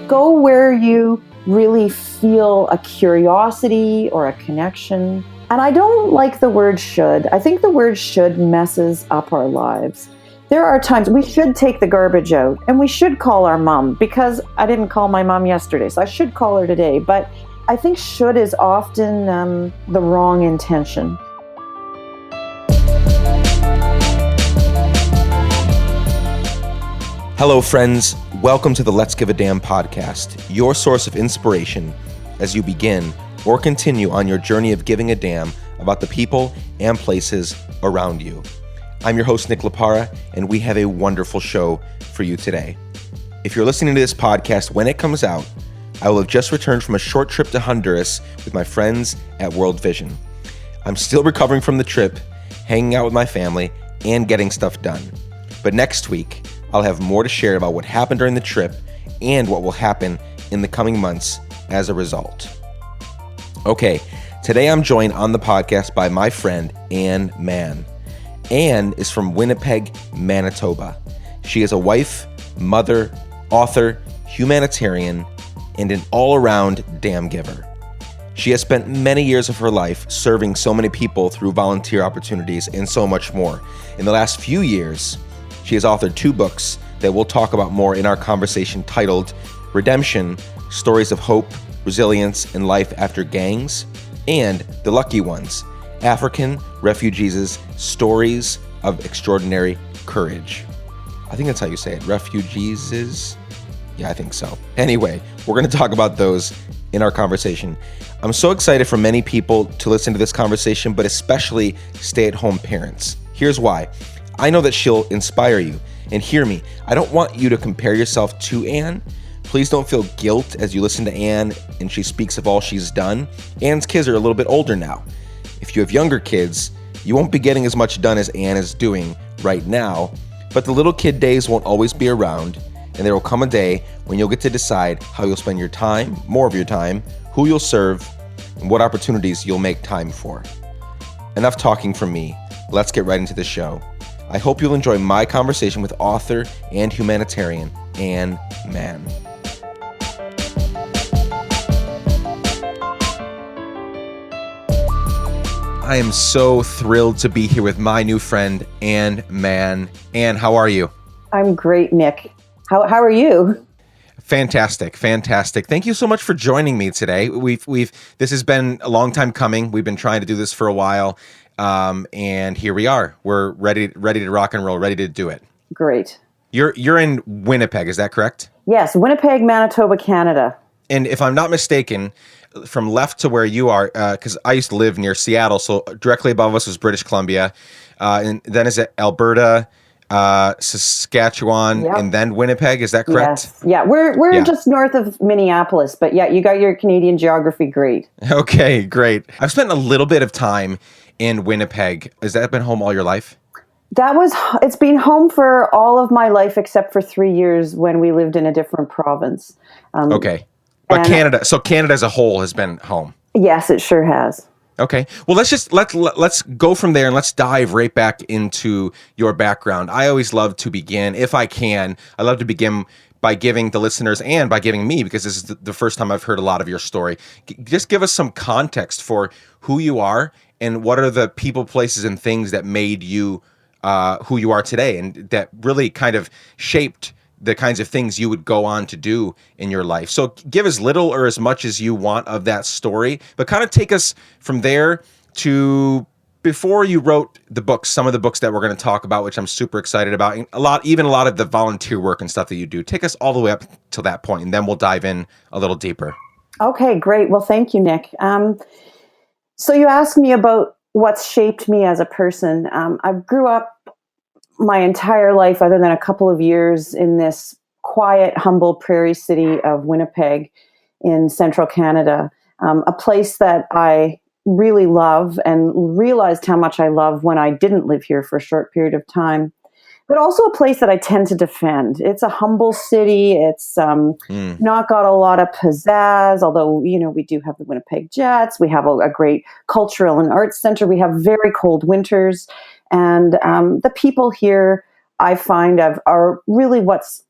Go where you really feel a curiosity or a connection. And I don't like the word should. I think the word should messes up our lives. There are times we should take the garbage out and we should call our mom, because I didn't call my mom yesterday, so I should call her today. But I think should is often the wrong intention. Hello, friends. Welcome to the Let's Give a Damn podcast, your source of inspiration as you begin or continue on your journey of giving a damn about the people and places around you. I'm your host, Nick Lapara, and we have a wonderful show for you today. If you're listening to this podcast when it comes out, I will have just returned from a short trip to Honduras with my friends at World Vision. I'm still recovering from the trip, hanging out with my family, and getting stuff done. But next week, I'll have more to share about what happened during the trip and what will happen in the coming months as a result. Okay, today I'm joined on the podcast by my friend, Anne Mahon. Anne is from Winnipeg, Manitoba. She is a wife, mother, author, humanitarian, and an all-around damn giver. She has spent many years of her life serving so many people through volunteer opportunities and so much more. In the last few years, she has authored 2 books that we'll talk about more in our conversation, titled Redemption, Stories of Hope, Resilience, and Life After Gangs, and The Lucky Ones, African Refugees' Stories of Extraordinary Courage. I think that's how you say it, Refugees'? Yeah, I think so. Anyway, we're going to talk about those in our conversation. I'm so excited for many people to listen to this conversation, but especially stay-at-home parents. Here's why. I know that she'll inspire you. And hear me, I don't want you to compare yourself to Anne. Please don't feel guilt as you listen to Anne and she speaks of all she's done. Anne's kids are a little bit older now. If you have younger kids, you won't be getting as much done as Anne is doing right now, but the little kid days won't always be around, and there will come a day when you'll get to decide how you'll spend your time, more of your time, who you'll serve, and what opportunities you'll make time for. Enough talking from me. Let's get right into the show. I hope you'll enjoy my conversation with author and humanitarian Anne Mahon. I am so thrilled to be here with my new friend, Anne Mahon. Anne, how are you? I'm great, Nick. How are you? Fantastic. Thank you so much for joining me today. This has been a long time coming. We've been trying to do this for a while. And here we are. We're ready to rock and roll, ready to do it. Great. You're in Winnipeg, is that correct? Yes, Winnipeg, Manitoba, Canada. And if I'm not mistaken, from left to where you are, because I used to live near Seattle, so directly above us was British Columbia, and then is it Alberta, Saskatchewan, Yep. and then Winnipeg? Is that correct? Yes. Yeah, we're just north of Minneapolis, but yeah, you got your Canadian geography great. Okay, great. I've spent a little bit of time in Winnipeg. Has that been home all your life? It's been home for all of my life except for 3 years when we lived in a different province. Okay. But Canada as a whole has been home. Yes, it sure has. Okay. Well, let's go from there and let's dive right back into your background. I always love to begin, if I can, I love to begin by giving the listeners and by giving me, because this is the first time I've heard a lot of your story. Just give us some context for who you are and what are the people, places, and things that made you who you are today and that really kind of shaped the kinds of things you would go on to do in your life. So give as little or as much as you want of that story, but kind of take us from there to before you wrote the books, some of the books that we're going to talk about, which I'm super excited about, and a lot of the volunteer work and stuff that you do. Take us all the way up to that point, and then we'll dive in a little deeper. Okay, great. Well, thank you, Nick. So you asked me about what's shaped me as a person. I grew up my entire life, other than a couple of years, in this quiet, humble prairie city of Winnipeg in central Canada, a place that I really love and realized how much I love when I didn't live here for a short period of time. but also a place that I tend to defend. It's a humble city. It's not got a lot of pizzazz, although, you know, we do have the Winnipeg Jets. We have a great cultural and arts center. We have very cold winters. And the people here, I find, are really what's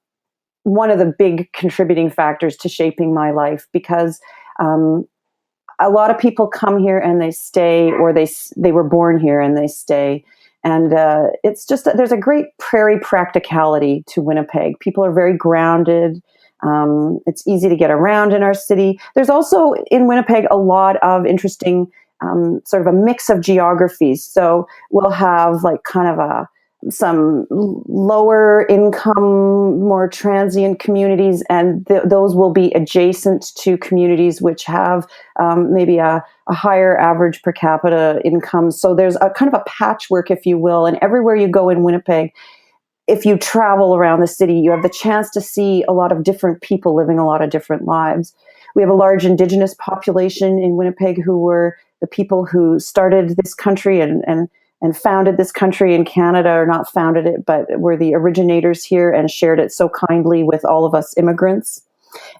one of the big contributing factors to shaping my life, because a lot of people come here and they stay, or they were born here and they stay. And it's just that there's a great prairie practicality to Winnipeg. People are very grounded. It's easy to get around in our city. There's also in Winnipeg a lot of interesting sort of a mix of geographies. So we'll have like kind of some lower income, more transient communities, and those will be adjacent to communities which have maybe a higher average per capita income. So there's a kind of a patchwork, if you will, and everywhere you go in Winnipeg, if you travel around the city, you have the chance to see a lot of different people living a lot of different lives. We have a large Indigenous population in Winnipeg who were the people who started this country and founded this country in Canada, or not founded it, but were the originators here and shared it so kindly with all of us immigrants.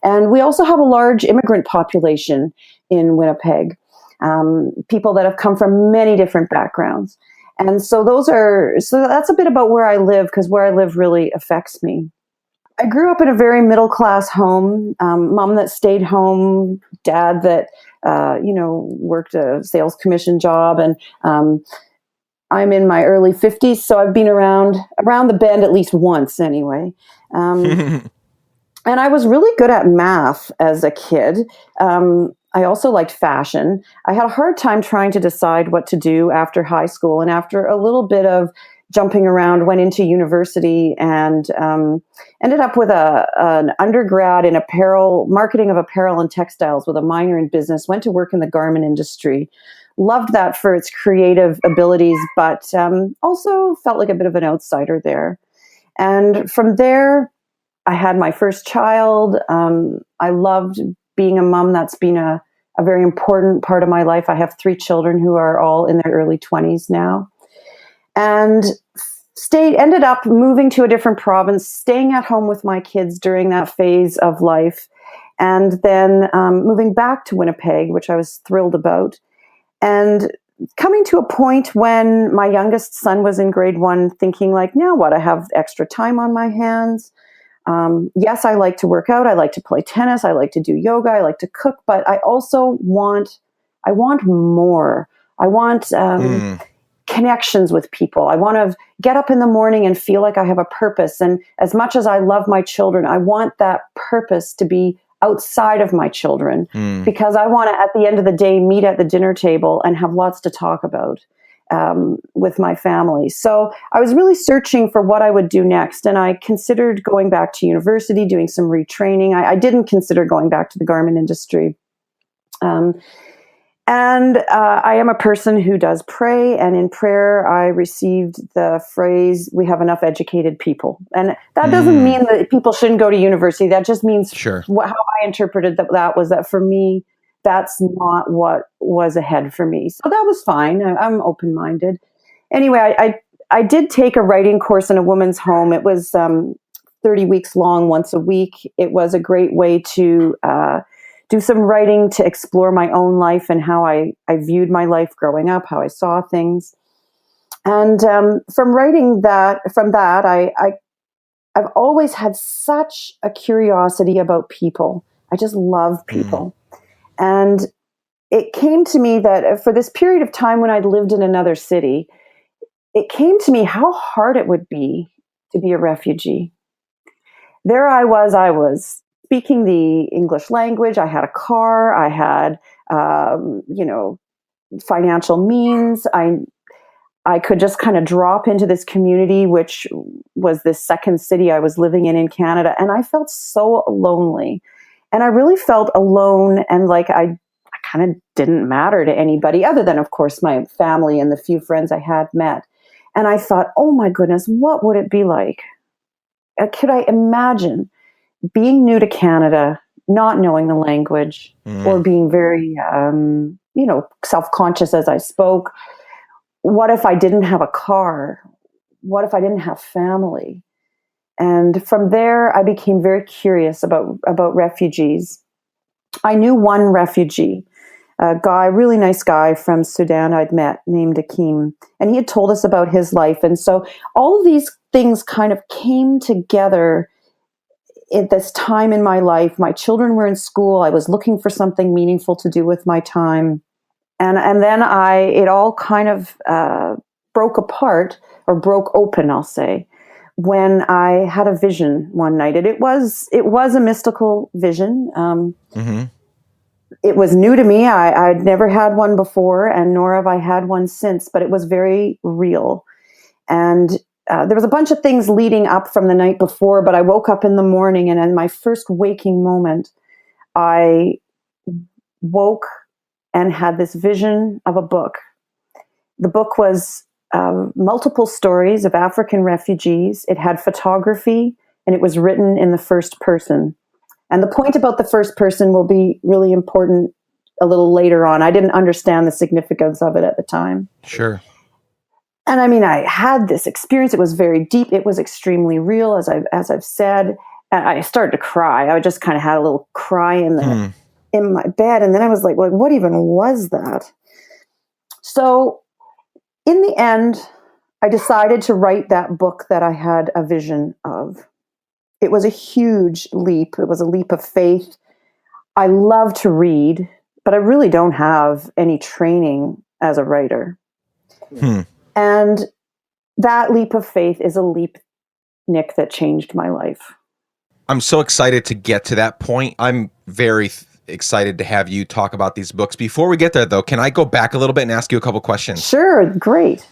And we also have a large immigrant population in Winnipeg, people that have come from many different backgrounds. And so that's a bit about where I live, because where I live really affects me. I grew up in a very middle-class home, mom that stayed home, dad that, worked a sales commission job. And I'm in my early 50s, so I've been around the bend at least once anyway. And I was really good at math as a kid. I also liked fashion. I had a hard time trying to decide what to do after high school. And after a little bit of jumping around, went into university and ended up with an undergrad in marketing of apparel and textiles with a minor in business, went to work in the garment industry. Loved that for its creative abilities, but also felt like a bit of an outsider there. And from there, I had my first child. I loved being a mom. That's been a very important part of my life. I have 3 children who are all in their early 20s now. And ended up moving to a different province, staying at home with my kids during that phase of life, and then moving back to Winnipeg, which I was thrilled about. And coming to a point when my youngest son was in grade 1, thinking like, now what? I have extra time on my hands. Yes, I like to work out. I like to play tennis. I like to do yoga. I like to cook, but I also want more. I want connections with people. I want to get up in the morning and feel like I have a purpose. And as much as I love my children, I want that purpose to be outside of my children, because I want to, at the end of the day, meet at the dinner table and have lots to talk about with my family. So I was really searching for what I would do next. And I considered going back to university, doing some retraining. I didn't consider going back to the garment industry. And I am a person who does pray, and in prayer I received the phrase, we have enough educated people. And that doesn't mean that people shouldn't go to university. That just means how I interpreted that was that for me, that's not what was ahead for me. So that was fine. I'm open-minded. Anyway, I did take a writing course in a woman's home. It was 30 weeks long, once a week. It was a great way to do some writing to explore my own life and how I viewed my life growing up, how I saw things. And from that, I've always had such a curiosity about people. I just love people. And it came to me that for this period of time when I'd lived in another city, it came to me how hard it would be to be a refugee. There I was speaking the English language. I had a car. I had, financial means. I could just kind of drop into this community, which was this second city I was living in Canada. And I felt so lonely. And I really felt alone, and like I kind of didn't matter to anybody other than, of course, my family and the few friends I had met. And I thought, oh my goodness, what would it be like? Could I imagine being new to Canada, not knowing the language, or being very, self-conscious as I spoke? What if I didn't have a car? What if I didn't have family? And from there, I became very curious about refugees. I knew one refugee, a guy, really nice guy from Sudan I'd met named Akeem, and he had told us about his life. And so all of these things kind of came together at this time in my life, my children were in school. I was looking for something meaningful to do with my time. And then it all kind of broke apart, or broke open, I'll say, when I had a vision one night. And it was a mystical vision. It was new to me. I'd never had one before, and nor have I had one since, but it was very real. And there was a bunch of things leading up from the night before, but I woke up in the morning, and in my first waking moment, I woke and had this vision of a book. The book was multiple stories of African refugees. It had photography, and it was written in the first person. And the point about the first person will be really important a little later on. I didn't understand the significance of it at the time. Sure. And I mean, I had this experience. It was very deep. It was extremely real, as I've said. And I started to cry. I just kind of had a little cry in my bed. And then I was like, well, what even was that? So in the end, I decided to write that book that I had a vision of. It was a huge leap. It was a leap of faith. I love to read, but I really don't have any training as a writer. And that leap of faith is a leap, Nick, that changed my life. I'm so excited to get to that point. I'm very excited to have you talk about these books. Before we get there, though, can I go back a little bit and ask you a couple questions? Sure, great.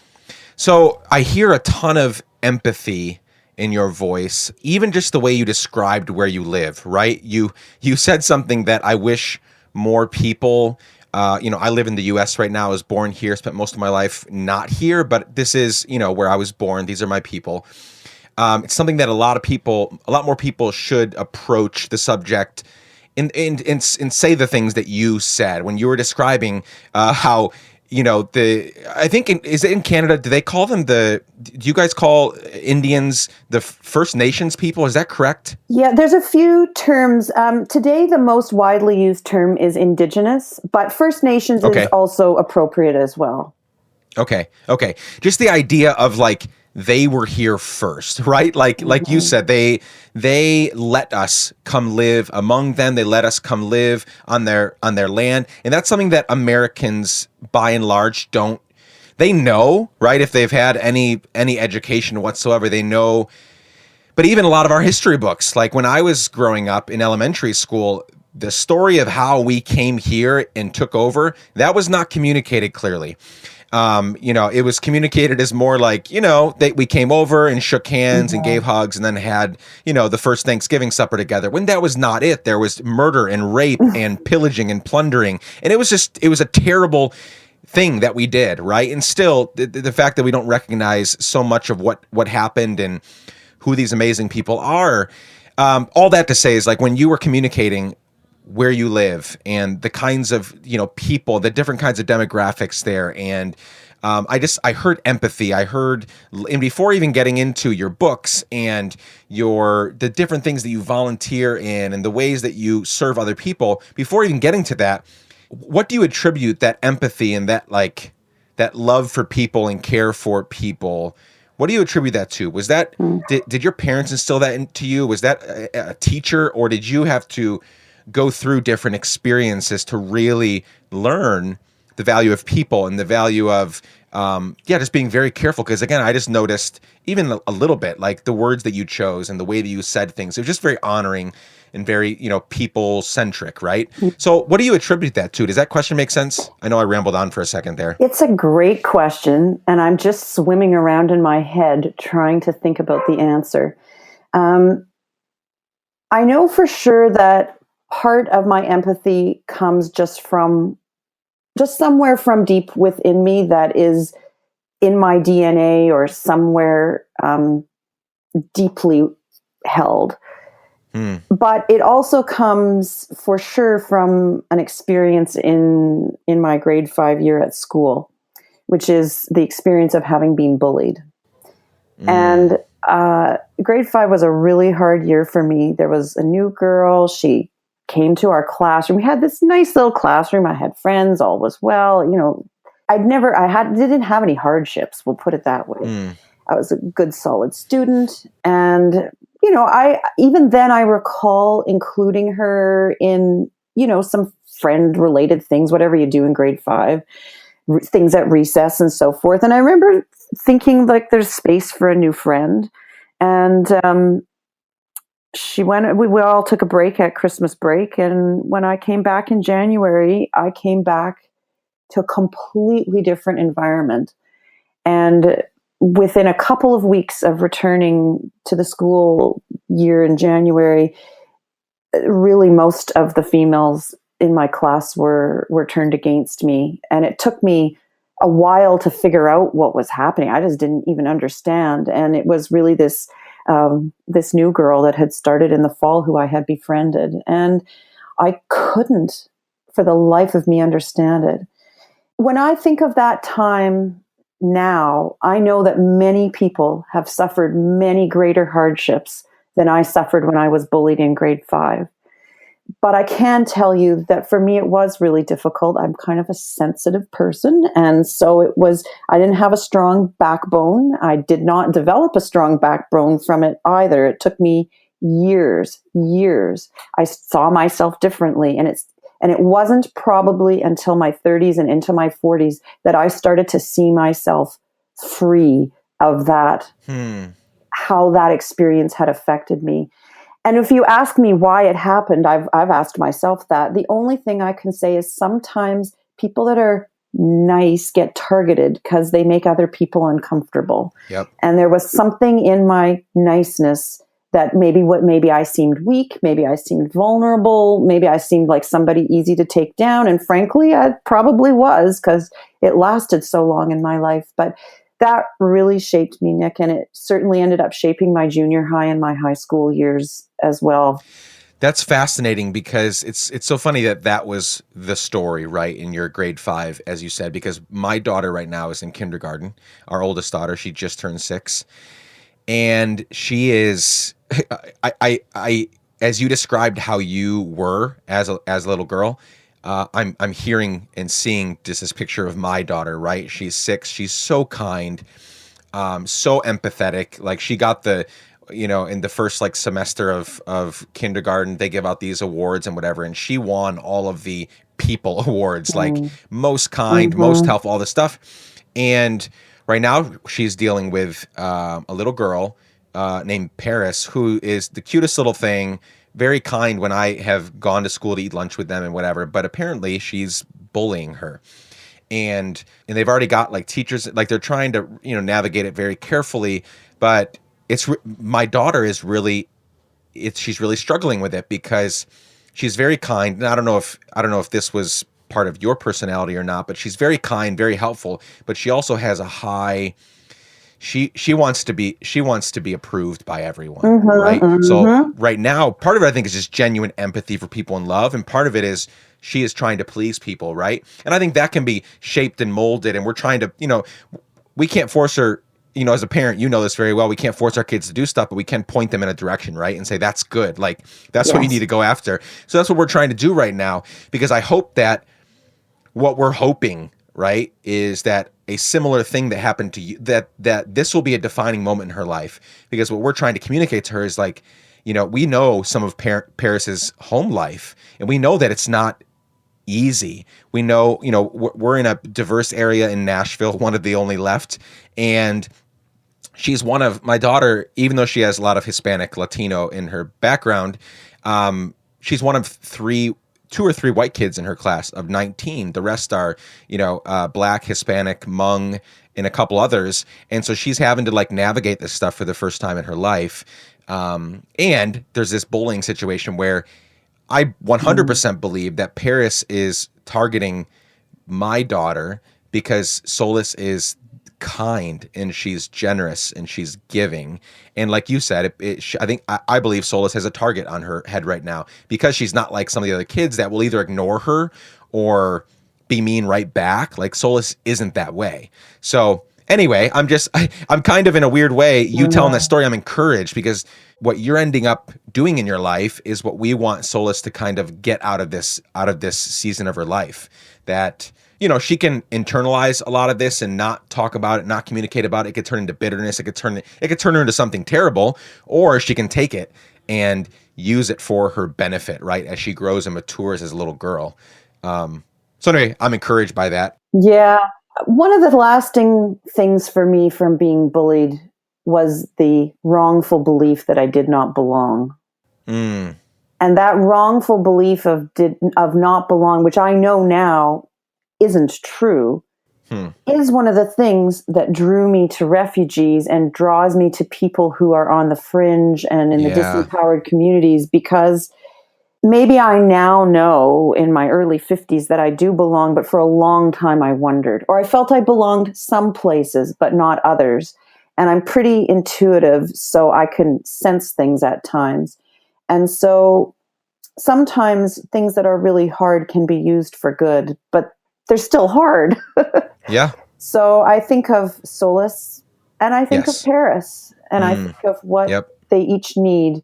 So I hear a ton of empathy in your voice, even just the way you described where you live, right? You said something that I wish more people, I live in the US right now. I was born here, spent most of my life not here, but this is, where I was born. These are my people. It's something that a lot more people should approach the subject and say the things that you said when you were describing how, I think, is it in Canada, do you guys call Indians the First Nations people? Is that correct? Yeah, there's a few terms. Today, the most widely used term is Indigenous, but First Nations is also appropriate as well. Okay. Just the idea of they were here first, right? Like you said, they let us come live among them. They let us come live on their land. And that's something that Americans by and large don't. They know, right? If they've had any education whatsoever, they know. But even a lot of our history books, like when I was growing up in elementary school, the story of how we came here and took over, that was not communicated clearly. It was communicated as more like, we came over and shook hands and gave hugs and then had, the first Thanksgiving supper together, when that was not it. There was murder and rape and pillaging and plundering. And it was a terrible thing that we did, right? And still, the fact that we don't recognize so much of what happened and who these amazing people are, all that to say is when you were communicating where you live and the kinds of, people, the different kinds of demographics there. And I heard empathy. I heard, and before even getting into your books and the different things that you volunteer in and the ways that you serve other people, before even getting to that, what do you attribute that empathy and that that love for people and care for people? What do you attribute that to? Was that, did your parents instill that into you? Was that a teacher, or did you have to go through different experiences to really learn the value of people and the value of, just being very careful? Because again, I just noticed even a little bit, the words that you chose and the way that you said things, it was just very honoring and very, people centric, right? So what do you attribute that to? Does that question make sense? I know I rambled on for a second there. It's a great question, and I'm just swimming around in my head trying to think about the answer. I know for sure that part of my empathy comes just somewhere from deep within me, that is in my DNA or somewhere deeply held. But it also comes for sure from an experience in my grade 5 year at school, which is the experience of having been bullied. And grade 5 was a really hard year for me. There was a new girl. She came to our classroom. We had this nice little classroom. I had friends. All was well. Didn't have any hardships. We'll put it that way. I was a good, solid student. And I even then I recall including her in, some friend related things, whatever you do in grade 5, things at recess and so forth. And I remember thinking like there's space for a new friend. And we all took a break at Christmas break. And when I came back in January, I came back to a completely different environment. And within a couple of weeks of returning to the school year in January, really most of the females in my class were turned against me. And it took me a while to figure out what was happening. I just didn't even understand. And it was really this new girl that had started in the fall who I had befriended. And I couldn't, for the life of me, understand it. When I think of that time now, I know that many people have suffered many greater hardships than I suffered when I was bullied in grade 5. But I can tell you that for me, it was really difficult. I'm kind of a sensitive person. And so I didn't have a strong backbone. I did not develop a strong backbone from it either. It took me years. I saw myself differently. And it wasn't probably until my 30s and into my 40s that I started to see myself free of that, how that experience had affected me. And if you ask me why it happened, I've asked myself that. The only thing I can say is sometimes people that are nice get targeted because they make other people uncomfortable. Yep. And there was something in my niceness that maybe I seemed weak, maybe I seemed vulnerable, maybe I seemed like somebody easy to take down. And frankly, I probably was because it lasted so long in my life. But that really shaped me, Nick, and it certainly ended up shaping my junior high and my high school years as well. That's fascinating because it's so funny that was the story, right, in your grade 5, as you said, because my daughter right now is in kindergarten, our oldest daughter. She just turned 6. And she is, I as you described how you were as a little girl, I'm hearing and seeing just this picture of my daughter, right? She's 6. She's so kind, so empathetic. Like she got in the first like semester of kindergarten, they give out these awards and whatever. And she won all of the people awards, like most kind, most helpful, all this stuff. And right now she's dealing with a little girl named Paris, who is the cutest little thing. Very kind when I have gone to school to eat lunch with them and whatever, but apparently she's bullying her. And they've already got like teachers, like they're trying to, navigate it very carefully, but my daughter is she's really struggling with it because she's very kind. And I don't know if this was part of your personality or not, but she's very kind, very helpful, but she also has a high, she wants to be approved by everyone, right? So right now, part of it I think is just genuine empathy for people in love, and part of it is she is trying to please people, right? And I think that can be shaped and molded, and we're trying to, we can't force her, as a parent, this very well, we can't force our kids to do stuff, but we can point them in a direction, right? And say, that's good. Like, that's what you need to go after. So that's what we're trying to do right now, because I hope that what we're hoping, right, is that a similar thing that happened to you, that this will be a defining moment in her life. Because what we're trying to communicate to her is like, we know some of Paris's home life, and we know that it's not easy. We know, we're in a diverse area in Nashville, one of the only left, and she's one of my daughter, even though she has a lot of Hispanic, Latino in her background, she's one of 2 or 3 white kids in her class of 19. The rest are, Black, Hispanic, Hmong, and a couple others. And so she's having to like navigate this stuff for the first time in her life. And there's this bullying situation where I 100% believe that Paris is targeting my daughter because Solis is kind and she's generous and she's giving. And like you said, I believe Solis has a target on her head right now because she's not like some of the other kids that will either ignore her or be mean right back. Like Solis isn't that way. So Anyway, I'm kind of in a weird way, you telling that Mhm. story, I'm encouraged because what you're ending up doing in your life is what we want Solace to kind of get out of this season of her life. That, she can internalize a lot of this and not talk about it, not communicate about it. It could turn into bitterness. It could turn her into something terrible, or she can take it and use it for her benefit, right? As she grows and matures as a little girl. So anyway, I'm encouraged by that. Yeah. One of the lasting things for me from being bullied was the wrongful belief that I did not belong. Mm, And that wrongful belief of not belong, which I know now isn't true, hmm. is one of the things that drew me to refugees and draws me to people who are on the fringe and in the Yeah. disempowered communities, because maybe I now know in my early 50s that I do belong, but for a long time I wondered, or I felt I belonged some places, but not others. And I'm pretty intuitive, so I can sense things at times. And so sometimes things that are really hard can be used for good, but they're still hard. Yeah. So I think of Solace and I think of Yes. Paris and I Mm, think of what yep. they each need.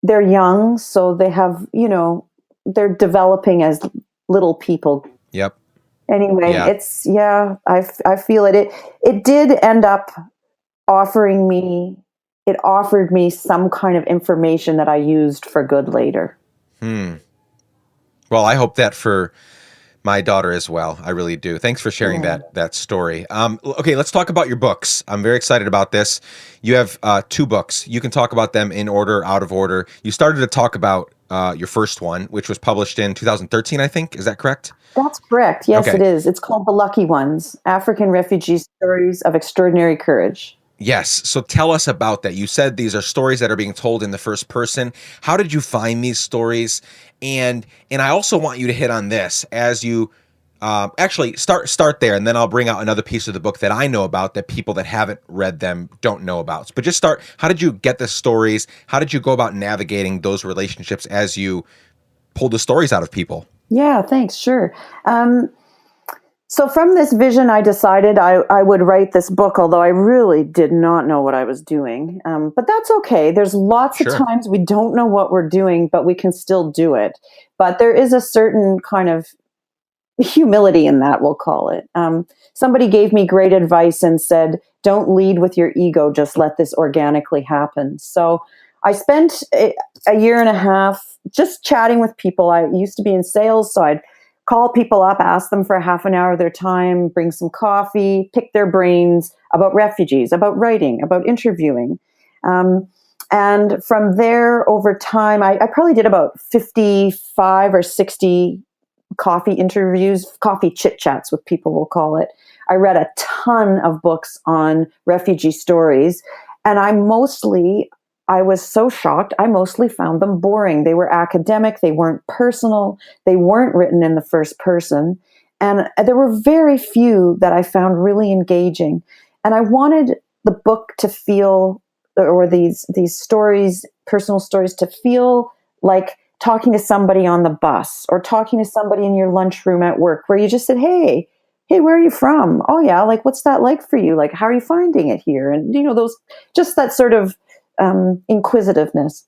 They're young, so they have, they're developing as little people. Yep. Anyway, Yeah. I feel it. It did end up offering me, it offered me some kind of information that I used for good later. Hmm. Well, I hope that for my daughter as well. I really do. Thanks for sharing Yeah. that story. Okay, let's talk about your books. I'm very excited about this. You have two books. You can talk about them in order, out of order. You started to talk about your first one, which was published in 2013, I think. Is that correct? That's correct. Yes, Okay. it is. It's called The Lucky Ones, African Refugee Stories of Extraordinary Courage. Yes. So tell us about that. You said these are stories that are being told in the first person. How did you find these stories? And I also want you to hit on this as you actually start there, and then I'll bring out another piece of the book that I know about that people that haven't read them don't know about. But just start. How did you get the stories? How did you go about navigating those relationships as you pulled the stories out of people? Yeah, thanks. Sure. Um, So from this vision, I decided I would write this book, although I really did not know what I was doing. But that's okay. There's lots of Sure. times we don't know what we're doing, but we can still do it. But there is a certain kind of humility in that, we'll call it. Somebody gave me great advice and said, don't lead with your ego, just let this organically happen. So I spent a year and a half just chatting with people. I used to be in sales, so I'd call people up, ask them for a half an hour of their time, bring some coffee, pick their brains about refugees, about writing, about interviewing. Um, and from there, over time, I probably did about 55 or 60 coffee interviews, coffee chit chats with people, we'll call it. I read a ton of books on refugee stories, and I was so shocked. I mostly found them boring. They were academic, they weren't personal, they weren't written in the first person. And there were very few that I found really engaging. And I wanted the book to feel, or these stories, personal stories, to feel like talking to somebody on the bus or talking to somebody in your lunchroom at work, where you just said, hey, where are you from? Oh yeah, like what's that like for you? Like how are you finding it here? And those, just that sort of inquisitiveness.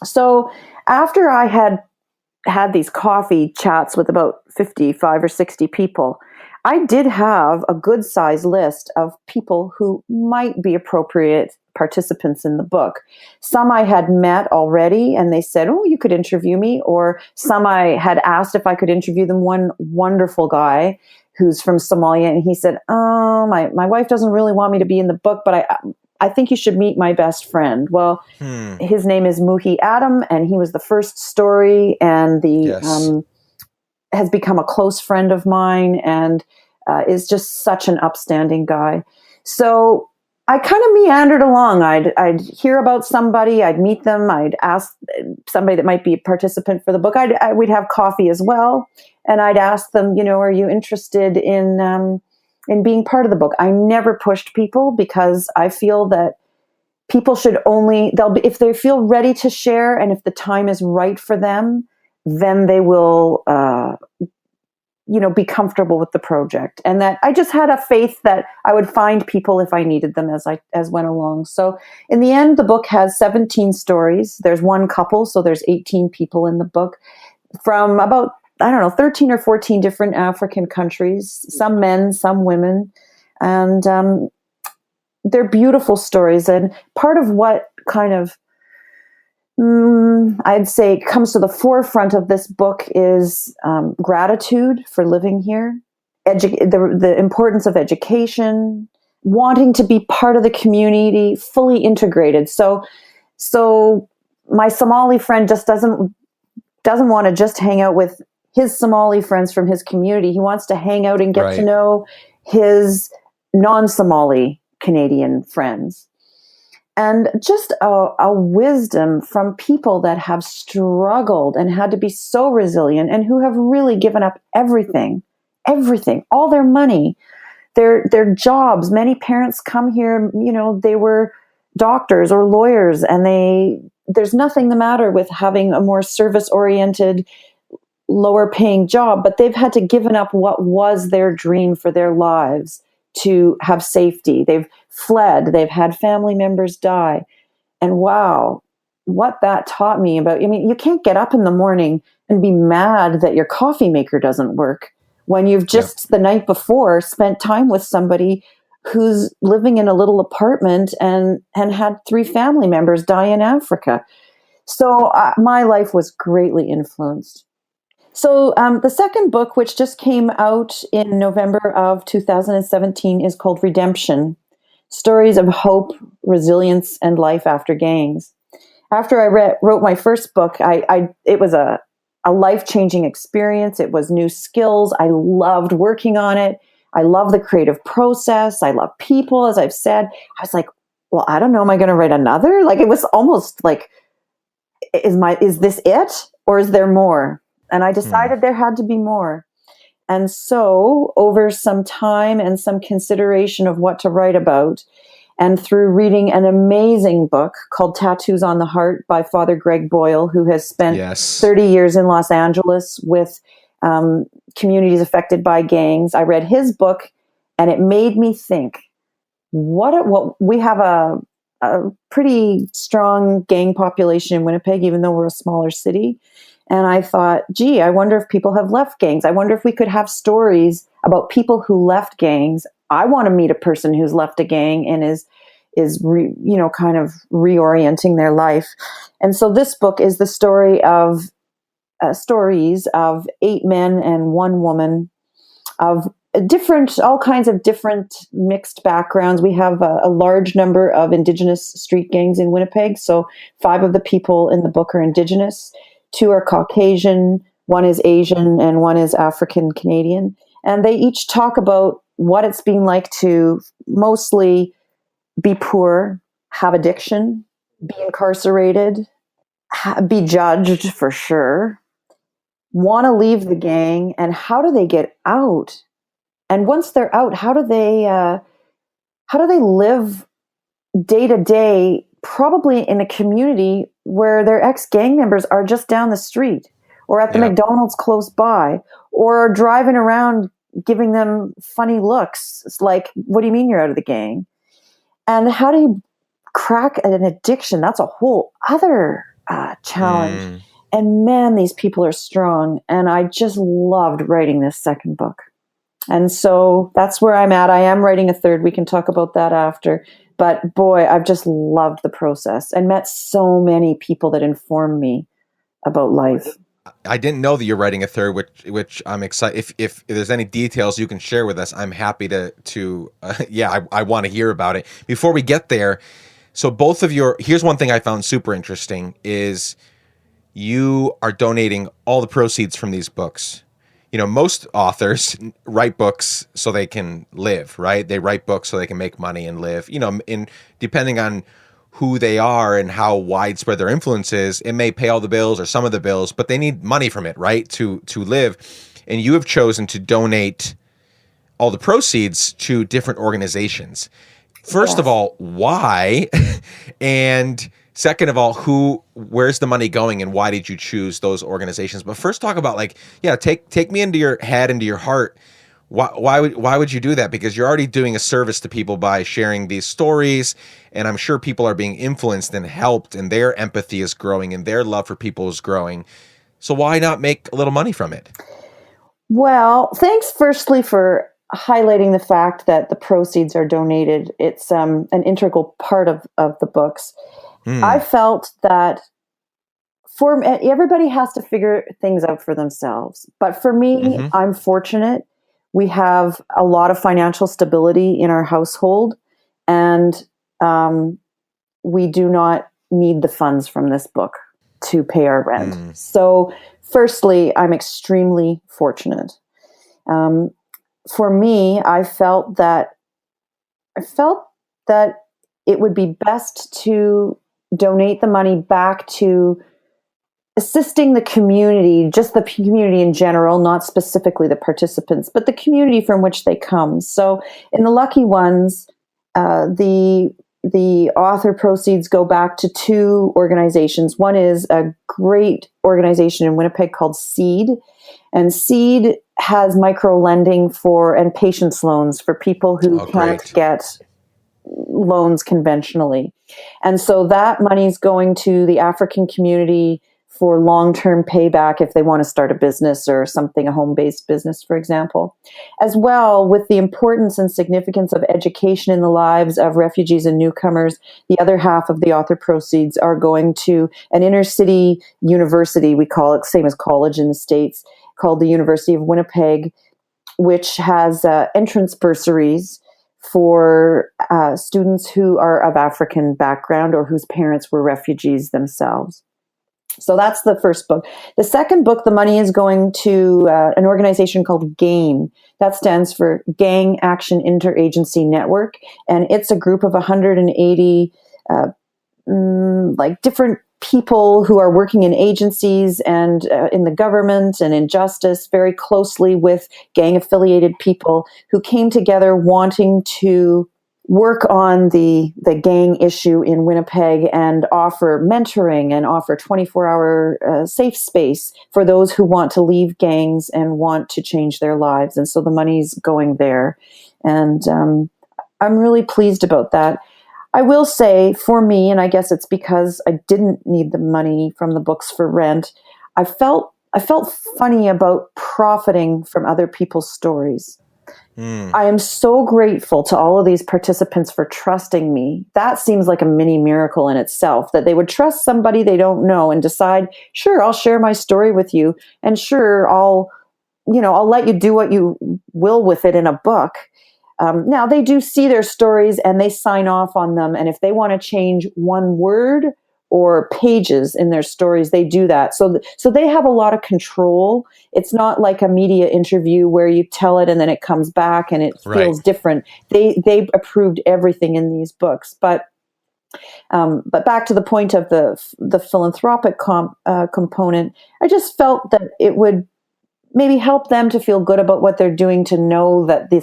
So after I had these coffee chats with about 55 or 60 people, I did have a good size list of people who might be appropriate participants in the book. Some I had met already and they said, oh, you could interview me. Or some I had asked if I could interview them. One wonderful guy who's from Somalia, and he said, oh, my wife doesn't really want me to be in the book, but I think you should meet my best friend. Well, Hmm. his name is Muhi Adam, and he was the first story, and the Yes. has become a close friend of mine, and is just such an upstanding guy. So I kind of meandered along. I'd hear about somebody, I'd meet them, I'd ask somebody that might be a participant for the book. We'd have coffee as well, and I'd ask them, are you interested in being part of the book? I never pushed people because I feel that people should they'll be, if they feel ready to share, and if the time is right for them, then they will be comfortable with the project, and that I just had a faith that I would find people if I needed them as went along. So in the end, the book has 17 stories. There's one couple, so there's 18 people in the book from about, I don't know, 13 or 14 different African countries, some men, some women. And they're beautiful stories. And part of what kind of, I'd say, comes to the forefront of this book is gratitude for living here, the importance of education, wanting to be part of the community, fully integrated. So my Somali friend just doesn't want to just hang out with his Somali friends from his community. He wants to hang out and get to know his non-Somali Canadian friends. And just a wisdom from people that have struggled and had to be so resilient and who have really given up everything, all their money, their jobs. Many parents come here, they were doctors or lawyers, and there's nothing the matter with having a more service-oriented, lower-paying job, but they've had to given up what was their dream for their lives to have safety. They've fled. They've had family members die. And wow, what that taught me about, you can't get up in the morning and be mad that your coffee maker doesn't work when you've just the night before spent time with somebody who's living in a little apartment and had 3 family members die in Africa. So my life was greatly influenced. So the second book, which just came out in November of 2017, is called Redemption: Stories of Hope, Resilience, and Life After Gangs. After I wrote my first book, it was a life-changing experience. It was new skills. I loved working on it. I love the creative process. I love people, as I've said. I was like, well, I don't know. Am I going to write another? Like, it was almost like, is this it? Or is there more? And I decided there had to be more. And so over some time and some consideration of what to write about, and through reading an amazing book called Tattoos on the Heart by Father Greg Boyle, who has spent 30 years in Los Angeles with communities affected by gangs. I read his book, and it made me think, what we have a pretty strong gang population in Winnipeg, even though we're a smaller city. And I thought, gee, I wonder if people have left gangs. I wonder if we could have stories about people who left gangs. I want to meet a person who's left a gang and is kind of reorienting their life. And so this book is the story of stories of 8 men and 1 woman of all kinds of different mixed backgrounds. We have a large number of Indigenous street gangs in Winnipeg. So 5 of the people in the book are Indigenous. 2 are Caucasian, 1 is Asian, and 1 is African Canadian. And they each talk about what it's been like to mostly be poor, have addiction, be incarcerated, be judged for sure, want to leave the gang, and how do they get out? And once they're out, how do they live day to day, probably in a community where their ex-gang members are just down the street or at the McDonald's close by or driving around giving them funny looks. It's like, what do you mean you're out of the gang? And how do you crack an addiction? That's a whole other challenge. And man, these people are strong. And I just loved writing this second book. And so that's where I'm at. I am writing a third. We can talk about that after. But boy, I've just loved the process and met so many people that inform me about life. I didn't know that you're writing a third, which I'm excited. If there's any details you can share with us, I'm happy to I want to hear about it. Before we get there, so both of here's one thing I found super interesting is you are donating all the proceeds from these books. Most authors write books so they can live, right? They write books so they can make money and live. In depending on who they are and how widespread their influence is, it may pay all the bills or some of the bills, but they need money from it, right? To live. And you have chosen to donate all the proceeds to different organizations. First of all, why? And Second of all, where's the money going, and why did you choose those organizations? But first, talk about take me into your head, into your heart. Why would you do that? Because you're already doing a service to people by sharing these stories, and I'm sure people are being influenced and helped, and their empathy is growing, and their love for people is growing. So why not make a little money from it? Well, thanks firstly for highlighting the fact that the proceeds are donated. It's an integral part of the books. I felt that everybody has to figure things out for themselves. But for me, I'm fortunate. We have a lot of financial stability in our household, and we do not need the funds from this book to pay our rent. So, firstly, I'm extremely fortunate. For me, I felt that it would be best to donate the money back to assisting the community, just the community in general, not specifically the participants, but the community from which they come. So in the lucky ones, the author proceeds go back to two organizations. One is a great organization in Winnipeg called SEED, and SEED has micro lending and patience loans for people who can't get loans conventionally. And so that money is going to the African community for long-term payback if they want to start a business or something, a home-based business, for example. As well, with the importance and significance of education in the lives of refugees and newcomers, the other half of the author proceeds are going to an inner-city university, we call it, same as college in the States, called the University of Winnipeg, which has entrance bursaries for students who are of African background or whose parents were refugees themselves. So that's the first book. The second book, the money is going to an organization called GAIN. That stands for Gang Action Interagency Network. And it's a group of 180 different people who are working in agencies and in the government and in justice very closely with gang-affiliated people who came together wanting to work on the gang issue in Winnipeg and offer mentoring and offer 24-hour safe space for those who want to leave gangs and want to change their lives. And so the money's going there. And I'm really pleased about that. I will say for me, and I guess it's because I didn't need the money from the books for rent, I felt funny about profiting from other people's stories. I am so grateful to all of these participants for trusting me. That seems like a mini miracle in itself, that they would trust somebody they don't know and decide, sure, I'll share my story with you, and sure, I'll let you do what you will with it in a book. Now, they do see their stories and they sign off on them, and if they want to change one word or pages in their stories, they do that. So they have a lot of control. It's not like a media interview where you tell it and then it comes back and it feels different. They approved everything in these books. But back to the point of the philanthropic component, I just felt that it would maybe help them to feel good about what they're doing, to know that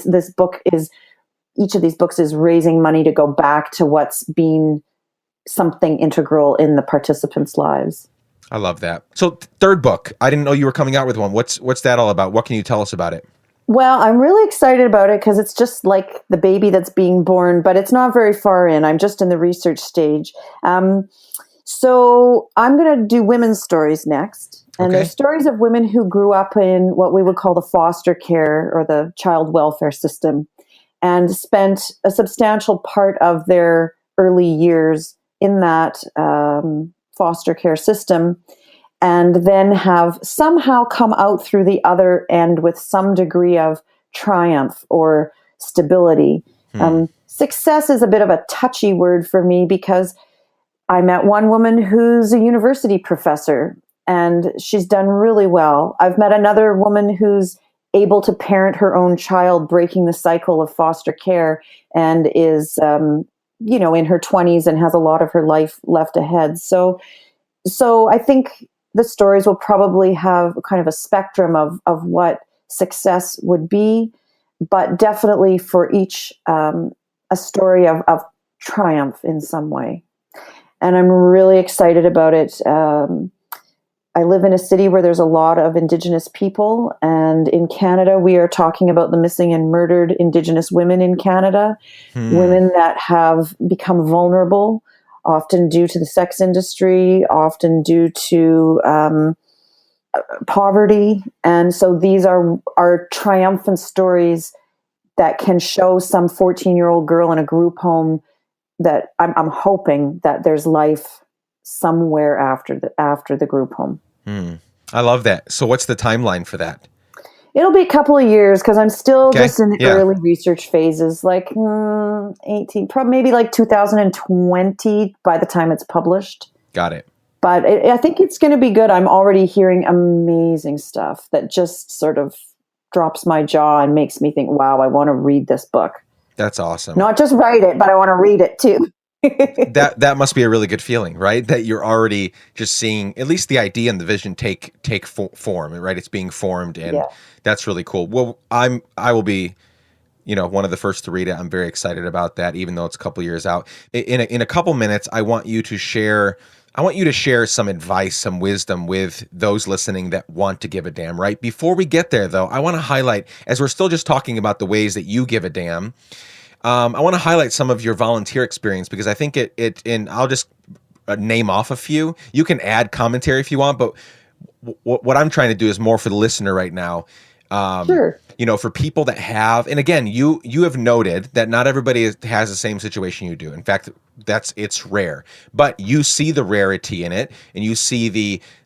each of these books is raising money to go back to what's been something integral in the participants' lives. I love that. So third book, I didn't know you were coming out with one. What's that all about? What can you tell us about it? Well, I'm really excited about it because it's just like the baby that's being born, but it's not very far in. I'm just in the research stage. So I'm going to do women's stories next. And they're stories of women who grew up in what we would call the foster care or the child welfare system and spent a substantial part of their early years in that foster care system, and then have somehow come out through the other end with some degree of triumph or stability. Success is a bit of a touchy word for me because I met one woman who's a university professor and she's done really well. I've met another woman who's able to parent her own child, breaking the cycle of foster care, and is in her 20s and has a lot of her life left ahead. So I think the stories will probably have kind of a spectrum of what success would be, but definitely for each a story of triumph in some way. and I'm really excited about it. I live in a city where there's a lot of Indigenous people, and in Canada, we are talking about the missing and murdered Indigenous women in Canada, women that have become vulnerable, often due to the sex industry, often due to poverty. And so these are triumphant stories that can show some 14-year-old girl in a group home that I'm hoping that there's life somewhere after the group home. I love that. So what's the timeline for that? It'll be a couple of years because I'm still Okay. just in the early research phases, like 18, probably maybe like 2020 by the time it's published. Got it. But I think it's going to be good. I'm already hearing amazing stuff that just sort of drops my jaw and makes me think, wow, I want to read this book. That's awesome. Not just write it, but I want to read it too. that must be a really good feeling, right? That you're already just seeing at least the idea and the vision take form, right? It's being formed, and that's really cool. Well, I will be, one of the first to read it. I'm very excited about that, even though it's a couple years out. In a couple minutes, I want you to share some advice, some wisdom with those listening that want to give a damn, right? Before we get there, though, I want to highlight, as we're still just talking about the ways that you give a damn, I want to highlight some of your volunteer experience, because I think and I'll just name off a few. You can add commentary if you want, but what I'm trying to do is more for the listener right now. Sure. For people that have, and again, you have noted that not everybody has the same situation you do. In fact, it's rare, but you see the rarity in it, and you see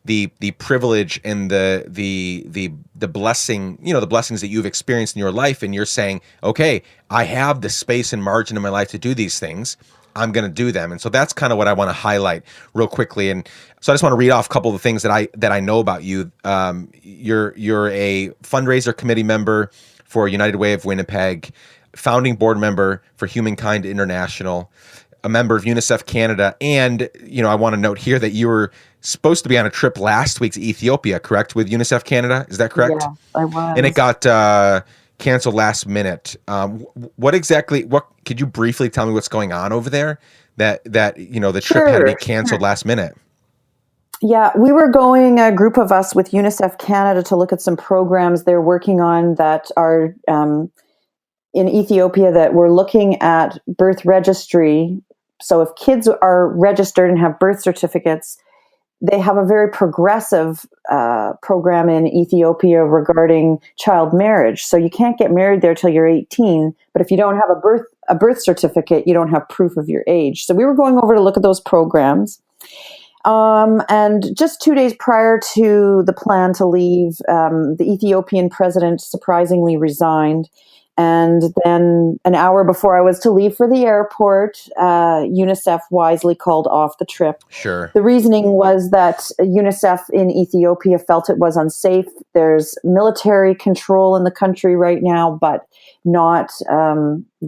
the privilege and the blessing, the blessings that you've experienced in your life, and you're saying, okay, I have the space and margin in my life to do these things. I'm going to do them. And so that's kind of what I want to highlight real quickly. And so I just want to read off a couple of the things that I know about you. You're a fundraiser committee member for United Way of Winnipeg, founding board member for Humankind International, a member of UNICEF Canada. And, I want to note here that you were supposed to be on a trip last week to Ethiopia, correct? With UNICEF Canada. Is that correct? Yeah, I was. And it got canceled last minute. What could you briefly tell me what's going on over there? That the trip had to be canceled last minute. Yeah, we were going, a group of us with UNICEF Canada, to look at some programs they're working on that are in Ethiopia, that we're looking at birth registry. So if kids are registered and have birth certificates, they have a very progressive program in Ethiopia regarding child marriage. So you can't get married there till you're 18, but if you don't have a birth certificate, you don't have proof of your age. So we were going over to look at those programs. And just 2 days prior to the plan to leave, the Ethiopian president surprisingly resigned. And then an hour before I was to leave for the airport, UNICEF wisely called off the trip. Sure. The reasoning was that UNICEF in Ethiopia felt it was unsafe. There's military control in the country right now, but not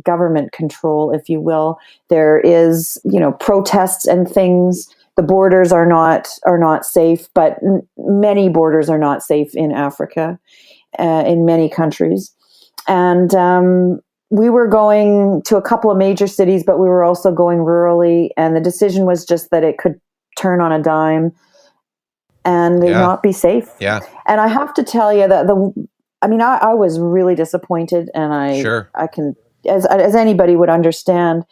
government control, if you will. There is, protests and things. The borders are not safe, but many borders are not safe in Africa, in many countries. And we were going to a couple of major cities, but we were also going rurally. And the decision was just that it could turn on a dime and not be safe. Yeah. And I have to tell you that I was really disappointed, and I can, as anybody would understand.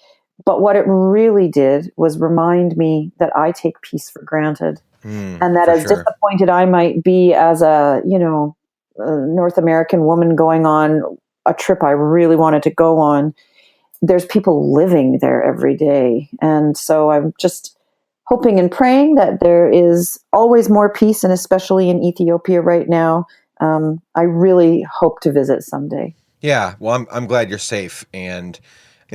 But what it really did was remind me that I take peace for granted, and that as disappointed I might be as a North American woman going on a trip I really wanted to go on, there's people living there every day. And so I'm just hoping and praying that there is always more peace, and especially in Ethiopia right now. I really hope to visit someday. Yeah, well, I'm glad you're safe. And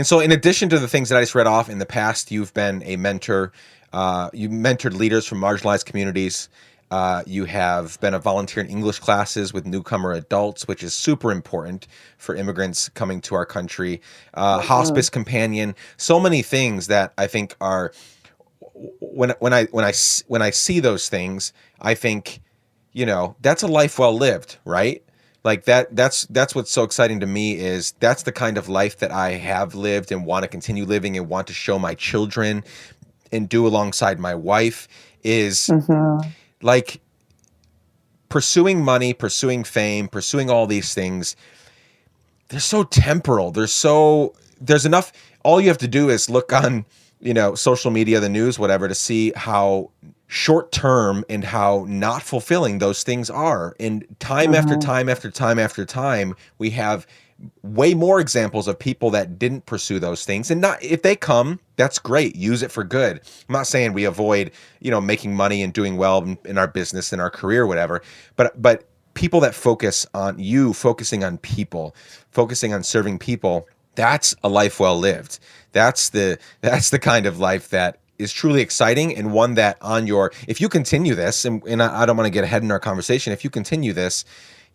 so in addition to the things that I just read off, in the past, you've been a mentor. You mentored leaders from marginalized communities. You have been a volunteer in English classes with newcomer adults, which is super important for immigrants coming to our country. Hospice companion, so many things that I think are, when I see those things, I think, that's a life well lived, right? Like that's what's so exciting to me, is that's the kind of life that I have lived and want to continue living and want to show my children. and do alongside my wife is Mm-hmm. like pursuing money, pursuing fame, pursuing all these things. They're so temporal. There's enough. All you have to do is look on, social media, the news, whatever, to see how short term and how not fulfilling those things are. And time after Mm-hmm. time after time after time, we have way more examples of people that didn't pursue those things. And not if they come, that's great. Use it for good. I'm not saying we avoid, making money and doing well in our business, in our career, whatever. But people that focusing on people, focusing on serving people, that's a life well lived. That's the kind of life that is truly exciting, and one that if you continue this, and I don't want to get ahead in our conversation, if you continue this,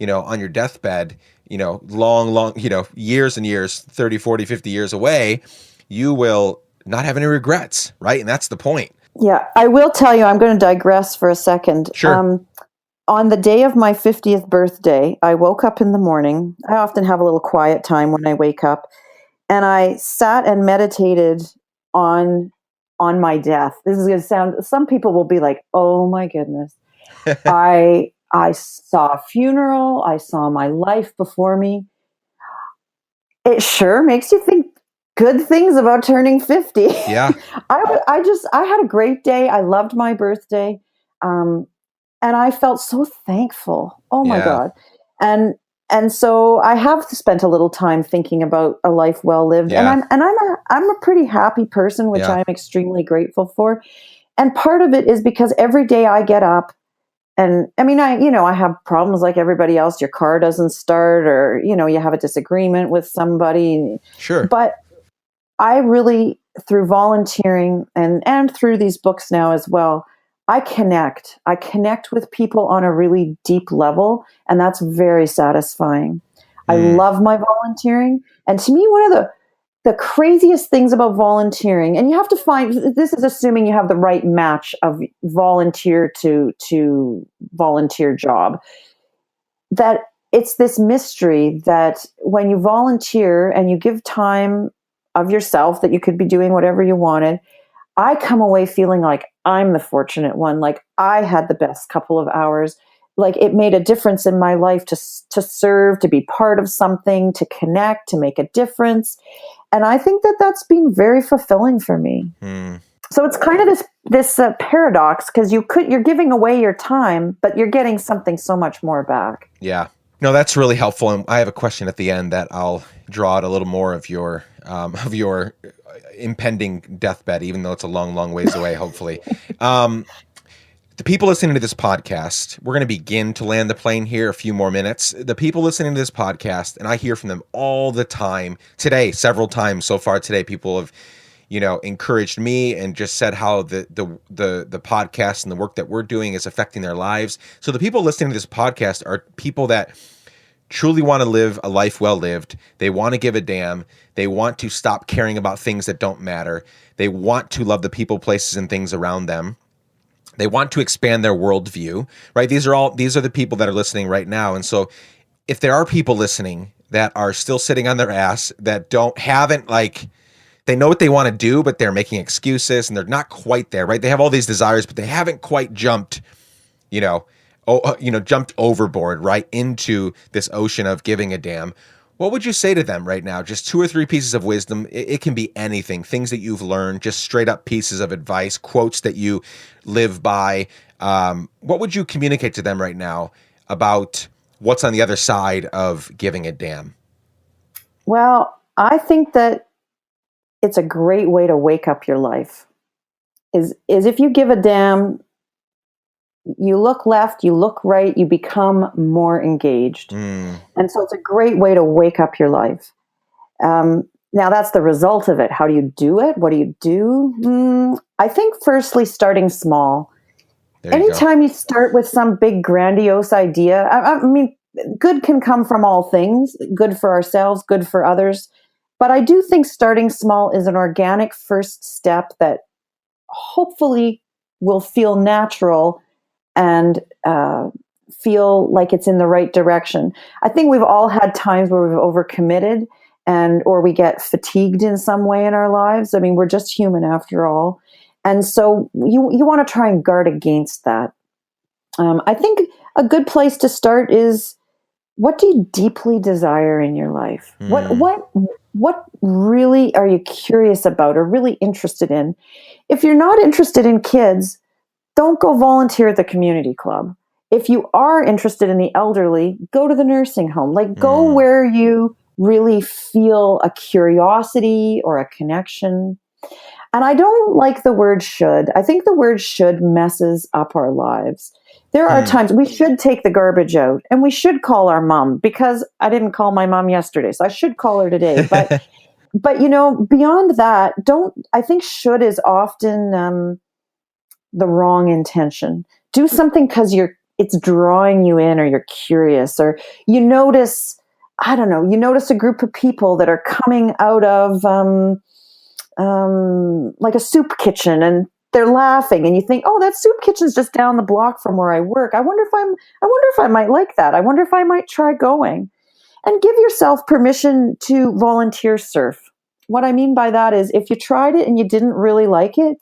on your deathbed, long, years and years, 30, 40, 50 years away, you will not have any regrets, right? And that's the point. Yeah, I will tell you, I'm going to digress for a second. Sure. On the day of my 50th birthday, I woke up in the morning. I often have a little quiet time when I wake up, and I sat and meditated on my death. This is going to sound, some people will be like, "Oh my goodness." I saw a funeral, I saw my life before me. It sure makes you think good things about turning 50. Yeah. I had a great day. I loved my birthday. And I felt so thankful. Oh my Yeah. God. And so I have spent a little time thinking about a life well lived. Yeah. And I'm a pretty happy person, which Yeah. I'm extremely grateful for. And part of it is because every day I get up, and I mean, I have problems like everybody else. Your car doesn't start, or, you have a disagreement with somebody. Sure. But I really, through volunteering and through these books now as well, I connect. I connect with people on a really deep level, and that's very satisfying. I love my volunteering. And to me, one of the craziest things about volunteering, and you have to find, this is assuming you have the right match of volunteer to volunteer job, that it's this mystery that when you volunteer and you give time of yourself that you could be doing whatever you wanted, I come away feeling like I'm the fortunate one. Like I had the best couple of hours. Like it made a difference in my life to serve, to be part of something, to connect, to make a difference. And I think that that's been very fulfilling for me. So it's kind of this paradox, because you're giving away your time, but you're getting something so much more back. Yeah. No, that's really helpful. And I have a question at the end that I'll draw out a little more of your impending deathbed, even though it's a long, long ways away, hopefully. The people listening to this podcast, we're going to begin to land the plane here, a few more minutes. The people listening to this podcast, and I hear from them all the time today, several times so far today, people have, encouraged me and just said how the podcast and the work that we're doing is affecting their lives. So the people listening to this podcast are people that truly want to live a life well lived. They want to give a damn. They want to stop caring about things that don't matter. They want to love the people, places, and things around them. They want to expand their worldview, right? These are the people that are listening right now. And so if there are people listening that are still sitting on their ass, that they know what they want to do, but they're making excuses and they're not quite there, right? They have all these desires, but they haven't quite jumped, jumped overboard, right, into this ocean of giving a damn. What would you say to them right now? Just 2 or 3 pieces of wisdom. It can be anything, things that you've learned, just straight up pieces of advice, quotes that you live by. What would you communicate to them right now about what's on the other side of giving a damn? Well, I think that it's a great way to wake up your life. Is if you give a damn, you look left, you look right, you become more engaged. And so it's a great way to wake up your life. Now that's the result of it. How do you do it? What do you do? I think firstly, starting small. Anytime you start with some big grandiose idea, I mean, good can come from all things, good for ourselves, good for others. But I do think starting small is an organic first step that hopefully will feel natural and feel like it's in the right direction. I think we've all had times where we've overcommitted or we get fatigued in some way in our lives. I mean, we're just human after all. And so you want to try and guard against that. I think a good place to start is, what do you deeply desire in your life? What really are you curious about or really interested in? If you're not interested in kids, don't go volunteer at the community club. If you are interested in the elderly, go to the nursing home. Like, go where you really feel a curiosity or a connection. And I don't like the word should. I think the word should messes up our lives. There are times we should take the garbage out and we should call our mom, because I didn't call my mom yesterday, so I should call her today. But beyond that, I think should is often the wrong intention. Do something because it's drawing you in, or you're curious, or you notice, I don't know, you notice a group of people that are coming out of like a soup kitchen, and they're laughing, and you think, oh, that soup kitchen's just down the block from where I work. I wonder if I might like that. I wonder if I might try going. And give yourself permission to volunteer surf. What I mean by that is, if you tried it and you didn't really like it,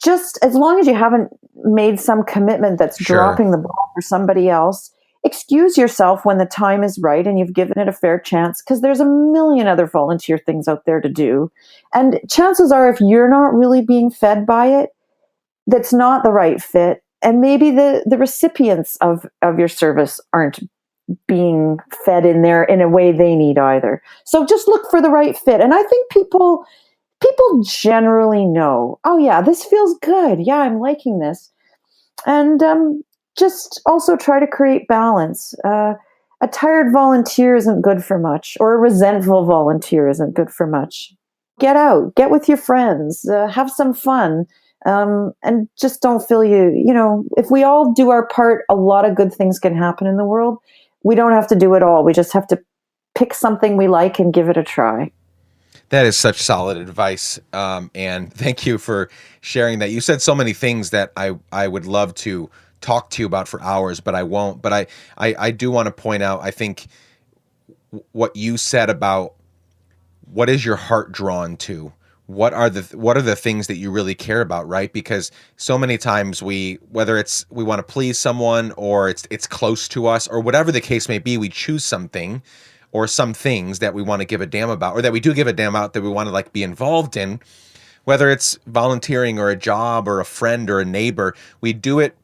just as long as you haven't made some commitment that's dropping the ball for somebody else, excuse yourself when the time is right and you've given it a fair chance, because there's a million other volunteer things out there to do. And chances are, if you're not really being fed by it, that's not the right fit. And maybe the recipients of your service aren't being fed in there in a way they need either. So just look for the right fit. And I think people generally know, oh yeah, this feels good. Yeah, I'm liking this. And just also try to create balance. A tired volunteer isn't good for much, or a resentful volunteer isn't good for much. Get out, get with your friends, have some fun, and just don't feel if we all do our part, a lot of good things can happen in the world. We don't have to do it all. We just have to pick something we like and give it a try. That is such solid advice. And thank you for sharing that. You said so many things that I would love to talk to you about for hours, but I won't. But I do want to point out, I think what you said about what is your heart drawn to? What are the things that you really care about, right? Because so many times whether it's we want to please someone, or it's close to us, or whatever the case may be, we choose something or some things that we want to give a damn about, or that we do give a damn about, that we want to be involved in, whether it's volunteering or a job or a friend or a neighbor. We do it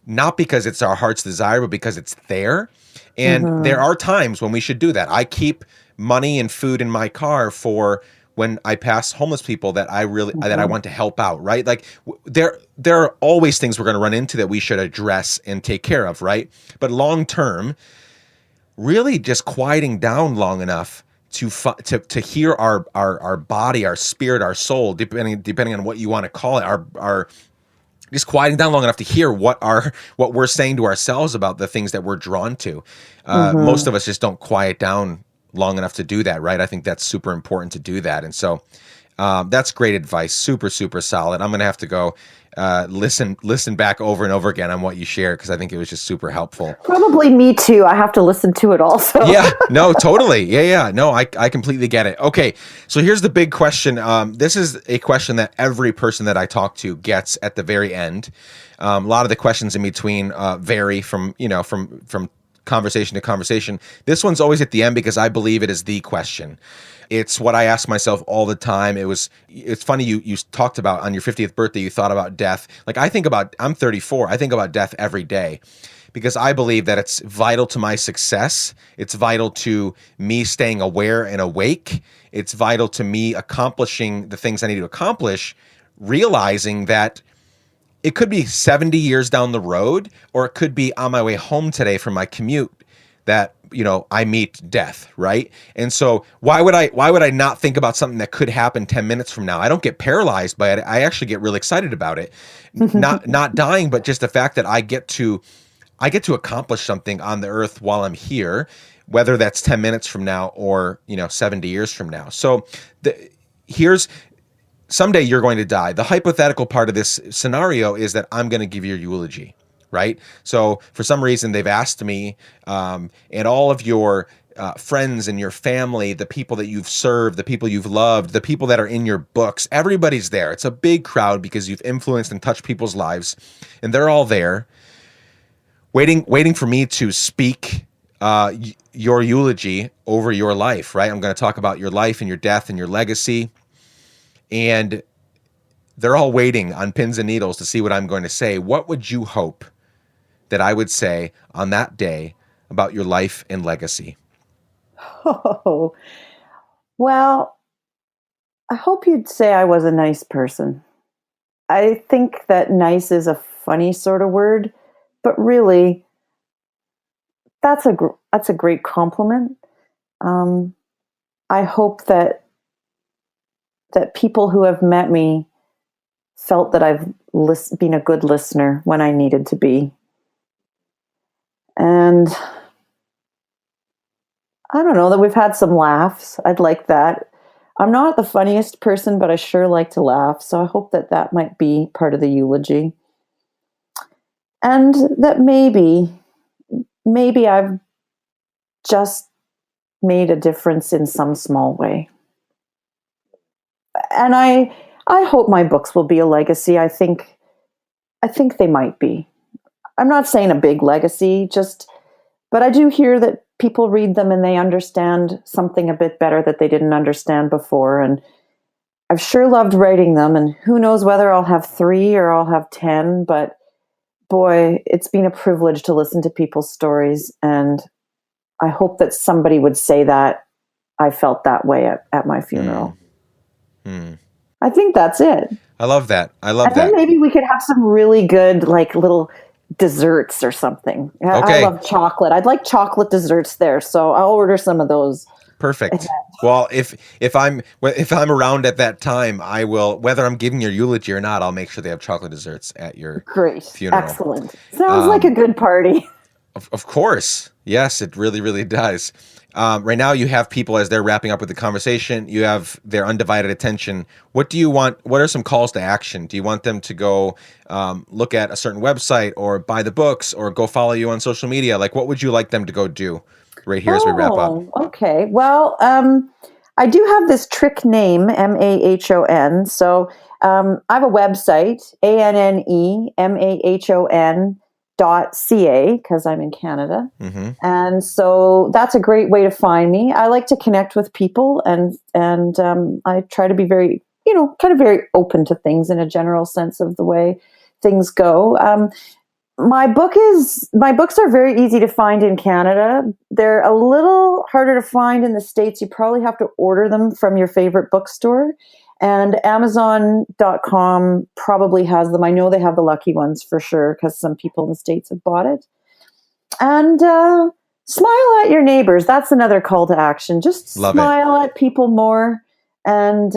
not because it's our heart's desire, but because it's there. And there are times when we should do that. I keep money and food in my car for when I pass homeless people that I want to help out, right? Like there are always things we're going to run into that we should address and take care of, right? But long term, really just quieting down long enough to hear our body, our spirit, our soul, depending on what you want to call it, our just quieting down long enough to hear what we're saying to ourselves about the things that we're drawn to. Most of us just don't quiet down long enough to do that, right? I think that's super important to do that. And so that's great advice. Super, super solid. I'm going to have to go listen back over and over again on what you shared, because I think it was just super helpful. Probably me too. I have to listen to it also. Yeah, no, totally. Yeah. No, I completely get it. Okay, so here's the big question. This is a question that every person that I talk to gets at the very end. A lot of the questions in between vary from conversation to conversation. This one's always at the end because I believe it is the question. It's what I ask myself all the time. It's funny you talked about on your 50th birthday, you thought about death. Like I'm 34. I think about death every day, because I believe that it's vital to my success. It's vital to me staying aware and awake. It's vital to me accomplishing the things I need to accomplish, realizing that it could be 70 years down the road, or it could be on my way home today from my commute that I meet death, right? And so why would I not think about something that could happen 10 minutes from now? I don't get paralyzed by it. I actually get really excited about it. Not dying, but just the fact that I get to accomplish something on the earth while I'm here, whether that's 10 minutes from now or 70 years from now. So here's someday you're going to die. The hypothetical part of this scenario is that I'm going to give your eulogy, right? So for some reason they've asked me, and all of your friends and your family, the people that you've served, the people you've loved, the people that are in your books. Everybody's there. It's a big crowd because you've influenced and touched people's lives, and they're all there waiting for me to speak your eulogy over your life, right? I'm going to talk about your life and your death and your legacy, and they're all waiting on pins and needles to see what I'm going to say. What would you hope that I would say on that day about your life and legacy? Oh, well, I hope you'd say I was a nice person. I think that nice is a funny sort of word, but really, that's a great compliment. I hope that people who have met me felt that I've been a good listener when I needed to be. And I don't know, that we've had some laughs. I'd like that. I'm not the funniest person, but I sure like to laugh. So I hope that might be part of the eulogy. And that maybe I've just made a difference in some small way. And I hope my books will be a legacy. I think they might be. I'm not saying a big legacy, but I do hear that people read them and they understand something a bit better that they didn't understand before. And I've sure loved writing them, and who knows whether I'll have 3 or I'll have 10, but boy, it's been a privilege to listen to people's stories, and I hope that somebody would say that I felt that way at my funeral. I think that's it. I love that. And then maybe we could have some really good, like, little desserts or something. Okay. I love chocolate. I'd like chocolate desserts there, so I'll order some of those. Perfect. Well, if I'm around at that time, I will, whether I'm giving your eulogy or not, I'll make sure they have chocolate desserts at your funeral. Excellent. Sounds like a good party. Of course. Yes, it really, really does. Right now you have people, as they're wrapping up with the conversation, you have their undivided attention. What do you want? What are some calls to action? Do you want them to go look at a certain website, or buy the books, or go follow you on social media? Like, what would you like them to go do right here as we wrap up? Okay. Well, I do have this trick name, Mahon. So I have a website, ANNEMAHON.ca, because I'm in Canada. Mm-hmm. And so that's a great way to find me. I like to connect with people, and I try to be very, kind of very open to things in a general sense of the way things go. My books are very easy to find in Canada. They're a little harder to find in the States. You probably have to order them from your favorite bookstore. And Amazon.com probably has them. I know they have the lucky ones for sure, because some people in the States have bought it. And smile at your neighbors. That's another call to action. Just smile at people more. And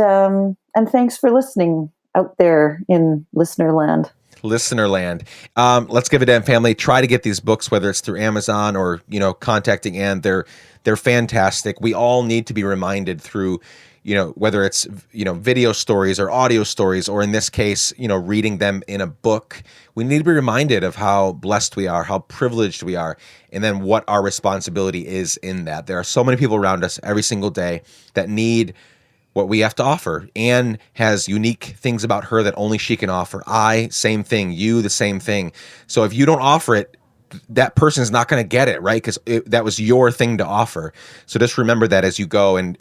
thanks for listening out there in listener land. Let's Give a Damn family. Try to get these books, whether it's through Amazon or contacting Anne. They're fantastic. We all need to be reminded through whether it's video stories or audio stories, or in this case reading them in a book. We need to be reminded of how blessed we are, how privileged we are, and then what our responsibility is in that. There are so many people around us every single day that need what we have to offer. Anne has unique things about her that only she can offer. Same thing. You, the same thing. So if you don't offer it, that person is not going to get it, right? Because that was your thing to offer. So just remember that as you go and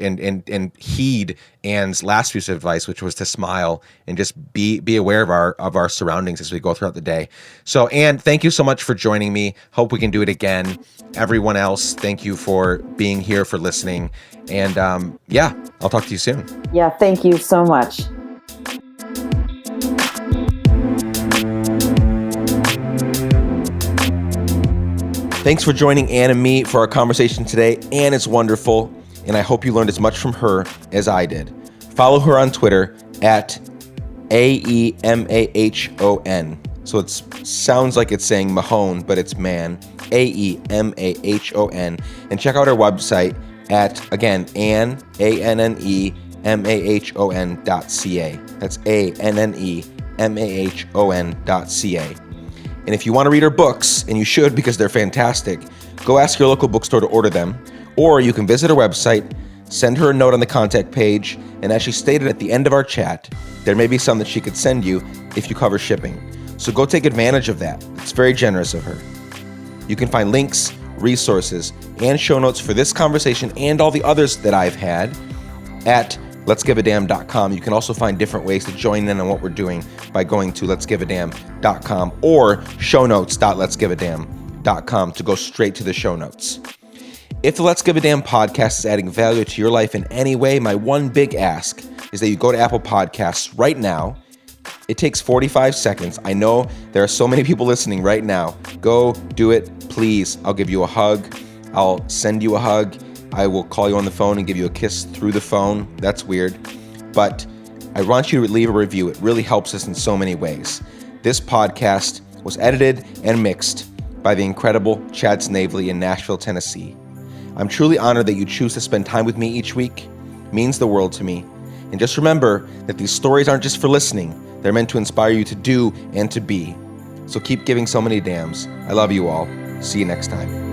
heed Anne's last piece of advice, which was to smile and just be aware of our surroundings as we go throughout the day. So Anne, thank you so much for joining me. Hope we can do it again. Everyone else, thank you for being here, for listening. And I'll talk to you soon. Yeah, thank you so much. Thanks for joining Anne and me for our conversation today. Anne is wonderful, and I hope you learned as much from her as I did. Follow her on Twitter at AEMAHON. So it sounds like it's saying Mahone, but it's man, AEMAHON. And check out our website at, again, Anne, ANNEMAHON.ca. That's ANNEMAHON.ca. And if you want to read her books, and you should because they're fantastic, go ask your local bookstore to order them. Or you can visit her website, send her a note on the contact page, and as she stated at the end of our chat, there may be some that she could send you if you cover shipping. So go take advantage of that. It's very generous of her. You can find links, resources, and show notes for this conversation and all the others that I've had at letsgiveadamn.com. You can also find different ways to join in on what we're doing by going to letsgiveadamn.com or shownotes.letsgiveadamn.com to go straight to the show notes. If the Let's Give a Damn podcast is adding value to your life in any way, my one big ask is that you go to Apple Podcasts right now. It takes 45 seconds. I know there are so many people listening right now. Go do it, please. I'll give you a hug. I'll send you a hug. I will call you on the phone and give you a kiss through the phone. That's weird. But I want you to leave a review. It really helps us in so many ways. This podcast was edited and mixed by the incredible Chad Snavely in Nashville, Tennessee. I'm truly honored that you choose to spend time with me each week. It means the world to me. And just remember that these stories aren't just for listening. They're meant to inspire you to do and to be. So keep giving so many damns. I love you all. See you next time.